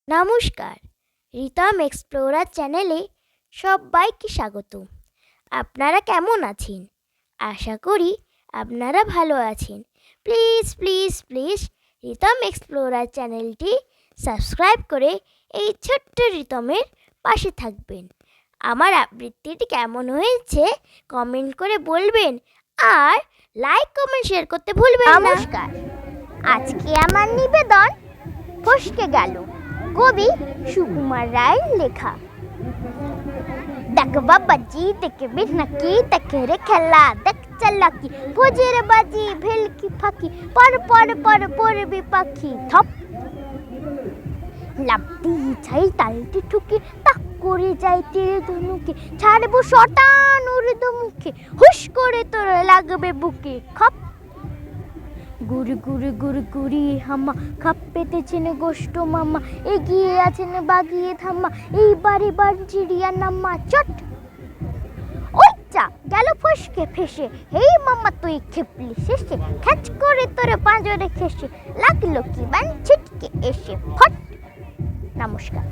নমস্কার, রিতম এক্সপ্লোরার চ্যানেলে সবাইকে স্বাগত। আপনারা কেমন আছেন? আশা করি আপনারা ভালো আছেন। Please please please Ritam explorer চ্যানেলটি সাবস্ক্রাইব করে এই ছোট্ট রিতমের পাশে থাকবেন। আমার আবৃত্তিটি কেমন হয়েছে কমেন্ট করে বলবেন, আর লাইক কমেন্ট শেয়ার করতে ভুলবেন না। নমস্কার, আজকে আমার নিবেদন ফসকে গেল, কবি সুকুমার রায়ের লেখা। দেখ বাবাজি দেখবি নাকি, দেখে রে খেলা, দেখ চালাকি, ভোজের বাজি ভেলকি ফাঁকি, পর পর পর পড়বি পাখি। থপ লাভটি ছাই তালটি ঠুকি, তাক করে যাই তীরে ধনুকে, ছাড়বো শটান উর্দু মুখে, হুশ করে তোর লাগবে বুকে। খপ গুড়ি গুড়ি গুড়ি গুড়ি হামা, খাপ পেতেছেন গোষ্ঠ মামা, এগিয়ে আছেন বাগিয়ে থামা, এইবার চিড়িয়া নামা। চট ওই চা গেল ফসকে ফেসে, হেই মামা তুই খেপলি শেষে, খ্যাচ করে তোর পাঁজরে খেসে, লাগলো কি বান ছিটকে এসে। ফট। নমস্কার।